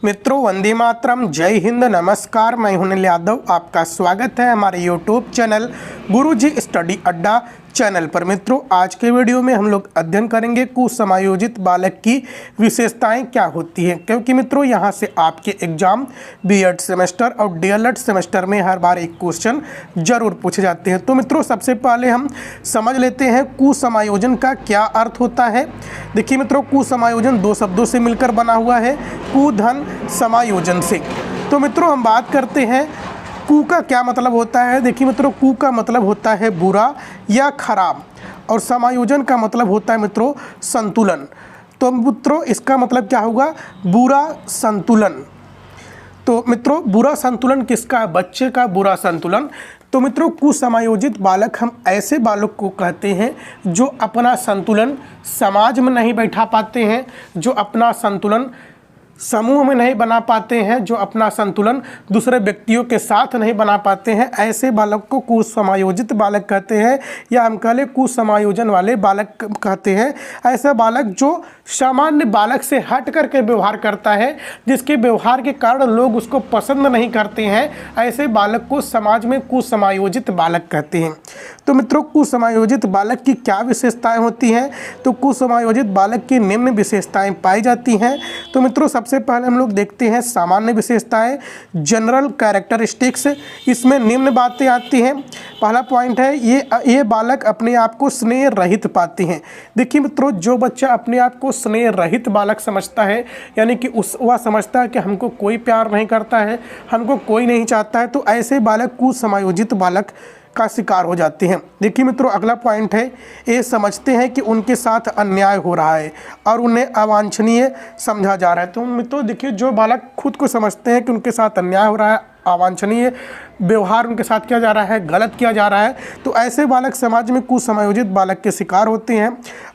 मित्रों, वंदे मातरम, जय हिंद, नमस्कार। मैं हूं अनिल यादव। आपका स्वागत है हमारे यूट्यूब चैनल गुरुजी स्टडी अड्डा चैनल पर। मित्रों, आज के वीडियो में हम लोग अध्ययन करेंगे कुसमायोजित बालक की विशेषताएं क्या होती हैं, क्योंकि मित्रों यहाँ से आपके एग्जाम बीएड सेमेस्टर और डीएलएड सेमेस्टर में हर बार एक क्वेश्चन जरूर पूछे जाते हैं। तो मित्रों, सबसे पहले हम समझ लेते हैं कुसमायोजन का क्या अर्थ होता है। देखिए मित्रों, कुसमायोजन दो शब्दों से मिलकर बना हुआ है, कु धन समायोजन से। तो मित्रों, हम बात करते हैं कु का क्या मतलब होता है। देखिए मित्रों, कु का मतलब होता है बुरा या खराब, और समायोजन का मतलब होता है मित्रों संतुलन। तो मित्रों, इसका मतलब क्या होगा, बुरा संतुलन। तो मित्रों, बुरा संतुलन किसका है, बच्चे का बुरा संतुलन। तो मित्रों, कुसमायोजित बालक हम ऐसे बालक को कहते हैं जो अपना संतुलन समाज में नहीं बैठा पाते हैं, जो अपना संतुलन समूह में नहीं बना पाते हैं, जो अपना संतुलन दूसरे व्यक्तियों के साथ नहीं बना पाते हैं। ऐसे बालक को कुसमायोजित बालक कहते हैं, या हम कह लें कुसमायोजन वाले बालक कहते हैं। ऐसा बालक जो सामान्य बालक से हट करके व्यवहार करता है, जिसके व्यवहार के कारण लोग उसको पसंद नहीं करते हैं, ऐसे बालक को समाज में कुसमायोजित बालक कहते हैं। तो मित्रों, कुसमायोजित बालक की क्या विशेषताएं होती हैं, तो कुसमायोजित बालक की निम्न विशेषताएं पाई जाती हैं। तो मित्रों, सबसे पहले हम लोग देखते हैं सामान्य विशेषताएं, जनरल कैरेक्टरिस्टिक्स। इसमें निम्न बातें आती हैं। पहला पॉइंट है, ये बालक अपने आप को स्नेह रहित पाते हैं। देखिए मित्रों, जो बच्चा अपने आप को स्नेह रहित बालक समझता है, यानी कि वह समझता है कि हमको कोई प्यार नहीं करता है, हमको कोई नहीं चाहता है, तो ऐसे बालक कुसमायोजित बालक का शिकार हो जाते हैं। देखिए मित्रों, अगला पॉइंट है, ये समझते हैं कि उनके साथ अन्याय हो रहा है और उन्हें अवांछनीय समझा जा रहा है। तो मित्रों देखिए, जो बालक खुद को समझते हैं कि उनके साथ अन्याय हो रहा है, अवांछनीय व्यवहार उनके साथ किया जा रहा है, गलत किया जा रहा है, तो ऐसे बालक समाज में कुसमायोजित बालक के शिकार होते हैं।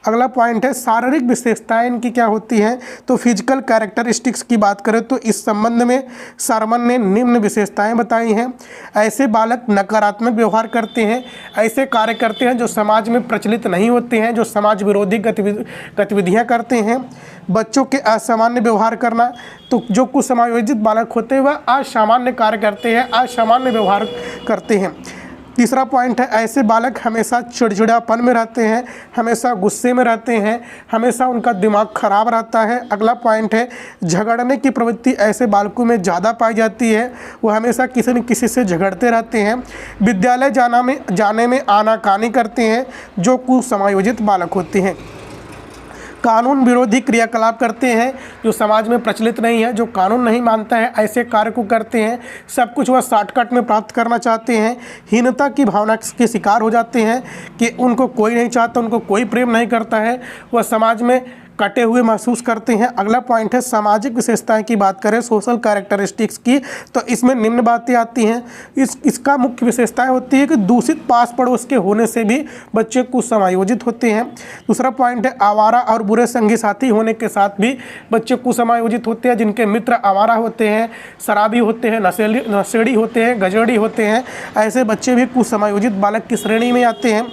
अगला पॉइंट है, शारीरिक विशेषताएं इनकी क्या होती हैं। तो फिजिकल कैरेक्टरिस्टिक्स की बात करें तो इस संबंध में शर्मन ने निम्न विशेषताएं बताई हैं। ऐसे बालक नकारात्मक व्यवहार करते हैं, ऐसे कार्य करते हैं जो समाज में प्रचलित नहीं होते हैं, जो समाज विरोधी गतिविधियाँ करते हैं। बच्चों के असामान्य व्यवहार करना, तो जो कुसमायोजित बालक होते हैं वह असामान्य कार्य करते हैं, असामान्य व्यवहार करते हैं। तीसरा पॉइंट है, ऐसे बालक हमेशा चिड़चिड़ापन में रहते हैं, हमेशा गुस्से में रहते हैं, हमेशा उनका दिमाग खराब रहता है। अगला पॉइंट है, झगड़ने की प्रवृत्ति ऐसे बालकों में ज़्यादा पाई जाती है, वो हमेशा किसी न किसी से झगड़ते रहते हैं। विद्यालय जाने में आनाकानी करते हैं, जो कुसमायोजित बालक होते हैं। कानून विरोधी क्रियाकलाप करते हैं, जो समाज में प्रचलित नहीं है, जो कानून नहीं मानता है, ऐसे कार्य को करते हैं। सब कुछ वह शॉर्टकट में प्राप्त करना चाहते हैं। हीनता की भावना के शिकार हो जाते हैं कि उनको कोई नहीं चाहता, उनको कोई प्रेम नहीं करता है, वह समाज में कटे हुए महसूस करते हैं। अगला पॉइंट है, सामाजिक विशेषताएं की बात करें, सोशल कैरेक्टरिस्टिक्स की, तो इसमें निम्न बातें आती हैं। इसका मुख्य विशेषताएं होती है कि दूषित पास पड़ोस के होने से भी बच्चे कुसमायोजित होते हैं। दूसरा पॉइंट है, आवारा और बुरे संगी साथी होने के साथ भी बच्चे कुसमायोजित होते हैं। जिनके मित्र आवारा होते हैं, शराबी होते हैं, नशेड़ी होते हैं, गजेड़ी होते हैं, ऐसे बच्चे भी कुसमायोजित बालक की श्रेणी में आते हैं।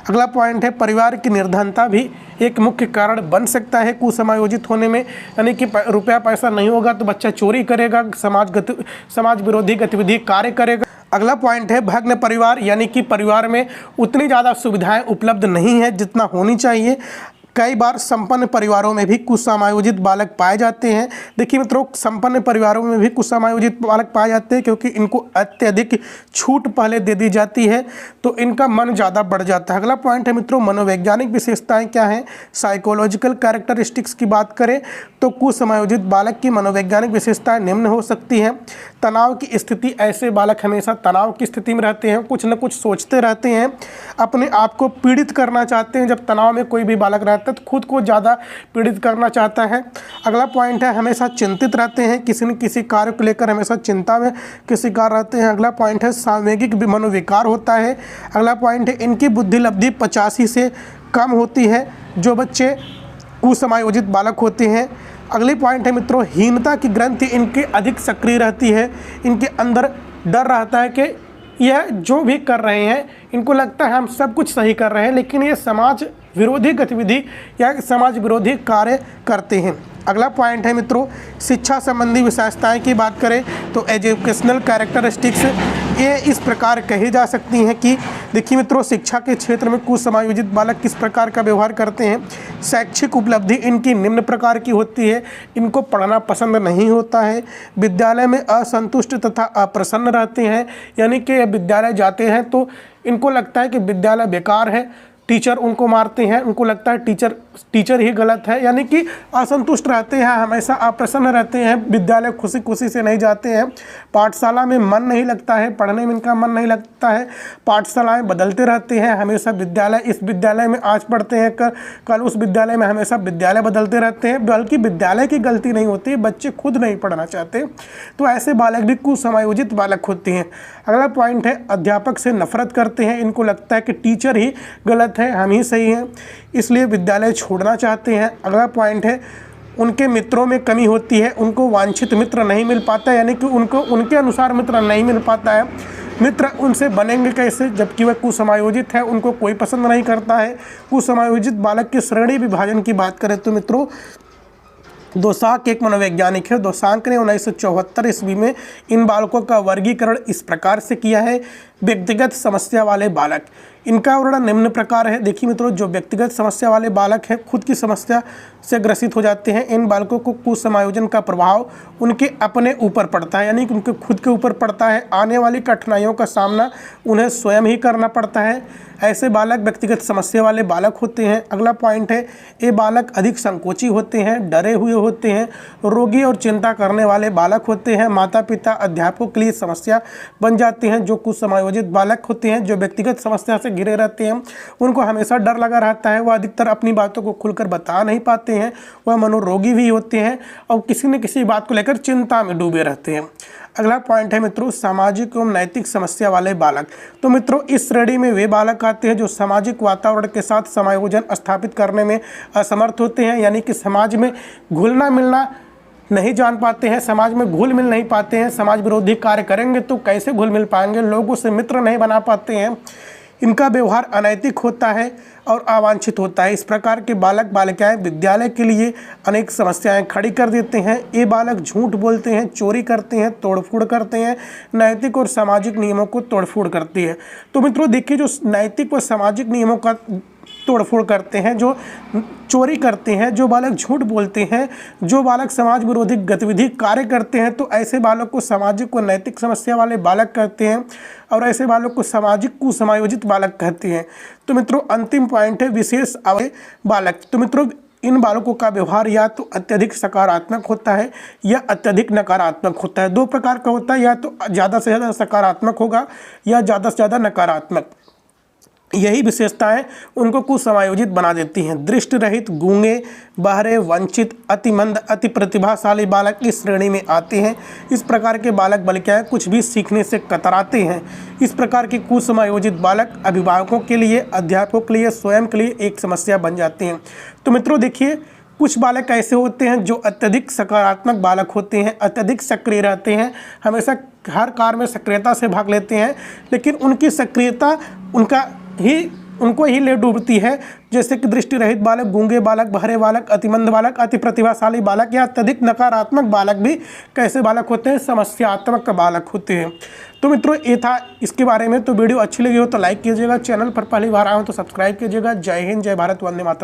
अगला पॉइंट है, परिवार की निर्धनता भी एक मुख्य कारण बन सकता है कुसमायोजित होने में, यानी कि रुपया पैसा नहीं होगा तो बच्चा चोरी करेगा, समाज विरोधी गतिविधि कार्य करेगा। अगला पॉइंट है, भग्न परिवार, यानी कि परिवार में उतनी ज़्यादा सुविधाएं उपलब्ध नहीं है जितना होनी चाहिए। कई बार संपन्न परिवारों में भी कुसमायोजित बालक पाए जाते हैं। देखिए मित्रों, संपन्न परिवारों में भी कुसमायोजित बालक पाए जाते हैं, क्योंकि इनको अत्यधिक छूट पहले दे दी जाती है, तो इनका मन ज़्यादा बढ़ जाता है। अगला पॉइंट है मित्रों, मनोवैज्ञानिक विशेषताएं क्या हैं। साइकोलॉजिकल कैरेक्टरिस्टिक्स की बात करें तो कुसमायोजित बालक की मनोवैज्ञानिक विशेषताएं निम्न हो सकती हैं। तनाव की स्थिति, ऐसे बालक हमेशा तनाव की स्थिति में रहते हैं, कुछ न कुछ सोचते रहते हैं, अपने आप को पीड़ित करना चाहते हैं। जब तनाव में कोई भी बालक रहता है तो खुद को ज़्यादा पीड़ित करना चाहता है। अगला पॉइंट है, हमेशा चिंतित रहते हैं, किसी न किसी कार्य को लेकर हमेशा चिंता में के शिकार रहते हैं। अगला पॉइंट है, सामूहिक मनोविकार होता है। अगला पॉइंट है, इनकी बुद्धि लब्धि 85 से कम होती है, जो बच्चे कुसमायोजित बालक होते हैं। अगली पॉइंट है मित्रों, हीनता की ग्रंथि इनके अधिक सक्रिय रहती है। इनके अंदर डर रहता है कि यह जो भी कर रहे हैं, इनको लगता है हम सब कुछ सही कर रहे हैं, लेकिन ये समाज विरोधी गतिविधि या समाज विरोधी कार्य करते हैं। अगला पॉइंट है मित्रों, शिक्षा संबंधी विशेषताएं की बात करें तो एजुकेशनल कैरेक्टरिस्टिक्स ये इस प्रकार कही जा सकती हैं कि देखिए मित्रों, शिक्षा के क्षेत्र में कुसमायोजित बालक किस प्रकार का व्यवहार करते हैं। शैक्षिक उपलब्धि इनकी निम्न प्रकार की होती है, इनको पढ़ना पसंद नहीं होता है, विद्यालय में असंतुष्ट तथा अप्रसन्न रहते हैं, यानी कि विद्यालय जाते हैं तो इनको लगता है कि विद्यालय बेकार है, टीचर उनको मारते हैं, उनको लगता है टीचर ही गलत है, यानी कि असंतुष्ट रहते हैं, हमेशा अप्रसन्न रहते हैं, विद्यालय खुशी खुशी से नहीं जाते हैं, पाठशाला में मन नहीं लगता है, पढ़ने में इनका मन नहीं लगता है, पाठशालाएं बदलते रहते हैं, हमेशा विद्यालय इस विद्यालय में आज पढ़ते हैं, कल उस विद्यालय में, हमेशा विद्यालय बदलते रहते हैं, बल्कि विद्यालय की गलती नहीं होती, बच्चे खुद नहीं पढ़ना चाहते, तो ऐसे बालक भी कुसमायोजित बालक होते हैं। अगला पॉइंट है, अध्यापक से नफरत करते हैं, इनको लगता है कि टीचर ही गलत है, हम ही सही हैं, इसलिए विद्यालय छोड़ना चाहते हैं। अगला पॉइंट है, उनके मित्रों में कमी होती है, उनको वांछित मित्र नहीं मिल पाता, यानी कि उनको उनके अनुसार मित्र नहीं मिल पाता है, मित्र उनसे बनेंगे कैसे जबकि वह कुसमायोजित है, उनको कोई पसंद नहीं करता है। कुसमायोजित बालक के श्रेणी विभाजन की बात करें तो मित्रों, दोसांझ एक मनोवैज्ञानिक है, दोसांझ ने 1974 ईस्वी में इन बालकों का वर्गीकरण इस प्रकार से किया है। व्यक्तिगत समस्या वाले बालक, इनका वर्णन निम्न प्रकार है। देखिए मित्रों, जो व्यक्तिगत समस्या वाले बालक हैं, खुद की समस्या से ग्रसित हो जाते हैं, इन बालकों को कुसमायोजन का प्रभाव उनके अपने ऊपर पड़ता है, यानी कि उनके खुद के ऊपर पड़ता है, आने वाली कठिनाइयों का सामना उन्हें स्वयं ही करना पड़ता है। ऐसे बालक व्यक्तिगत समस्या वाले बालक होते हैं। अगला पॉइंट है, ये बालक अधिक संकोची होते हैं, डरे हुए होते हैं, रोगी और चिंता करने वाले बालक होते हैं, माता पिता अध्यापकों के लिए समस्या बन जाते हैं। जो कुसमायोजित बालक होते हैं, जो व्यक्तिगत समस्या से घिरे रहते हैं, उनको हमेशा डर लगा रहता है, वह अधिकतर अपनी बातों को खुलकर बता नहीं पाते हैं, वह मनोरोगी भी होते हैं और किसी न किसी बात को लेकर चिंता में डूबे रहते हैं। अगला पॉइंट है मित्रों, सामाजिक एवं नैतिक समस्या वाले बालक। तो मित्रों, इस श्रेणी में वे बालक आते हैं जो सामाजिक वातावरण के साथ समायोजन स्थापित करने में असमर्थ होते हैं, यानी कि समाज में घुलना मिलना नहीं जान पाते हैं, समाज में घुल मिल नहीं पाते हैं, समाज विरोधी कार्य करेंगे तो कैसे घुल मिल पाएंगे, लोगों से मित्र नहीं बना पाते हैं, इनका व्यवहार अनैतिक होता है और अवांछित होता है। इस प्रकार के बालक बालिकाएं विद्यालय के लिए अनेक समस्याएं खड़ी कर देते हैं। ये बालक झूठ बोलते हैं, चोरी करते हैं, तोड़फोड़ करते हैं, नैतिक और सामाजिक नियमों को तोड़फोड़ करती है। तो मित्रों देखिए, जो नैतिक और सामाजिक नियमों का तोड़फोड़ करते हैं, जो चोरी करते हैं, जो बालक झूठ बोलते हैं, जो बालक समाज विरोधी गतिविधि कार्य करते हैं, तो ऐसे बालक को सामाजिक व नैतिक समस्या वाले बालक कहते हैं और ऐसे बालक को सामाजिक कुसमायोजित बालक कहते हैं। तो मित्रों, अंतिम पॉइंट है विशेष अवयव बालक। तो मित्रों, इन बालकों का व्यवहार या तो अत्यधिक सकारात्मक होता है या अत्यधिक नकारात्मक होता है। दो प्रकार का होता है, या तो ज़्यादा से ज़्यादा सकारात्मक होगा या ज़्यादा से ज़्यादा नकारात्मक। यही विशेषताएं उनको कुसमायोजित बना देती हैं। दृष्टि रहित, गूंगे, बहरे, वंचित, अतिमंद, अति प्रतिभाशाली बालक इस श्रेणी में आते हैं। इस प्रकार के बालक बालिकाएं कुछ भी सीखने से कतराते हैं। इस प्रकार के कुसमायोजित बालक अभिभावकों के लिए, अध्यापकों के लिए, स्वयं के लिए एक समस्या बन जाते हैं। तो मित्रों देखिए, कुछ बालक ऐसे होते हैं जो अत्यधिक सकारात्मक बालक होते हैं, अत्यधिक सक्रिय रहते हैं, हमेशा हर कार्य में सक्रियता से भाग लेते हैं, लेकिन उनकी सक्रियता उनको ही ले डूबती है। जैसे कि दृष्टि रहित बालक, गूंगे बालक, बहरे बालक, अतिमंद बालक, अति प्रतिभाशाली बालक या अत्यधिक नकारात्मक बालक भी कैसे बालक होते हैं, समस्यात्मक बालक होते हैं। तो मित्रों, ये था इसके बारे में। तो वीडियो अच्छी लगी हो तो लाइक कीजिएगा, चैनल पर पहली बार आए हो तो सब्सक्राइब कीजिएगा। जय हिंद, जय भारत, वंदे मातरम।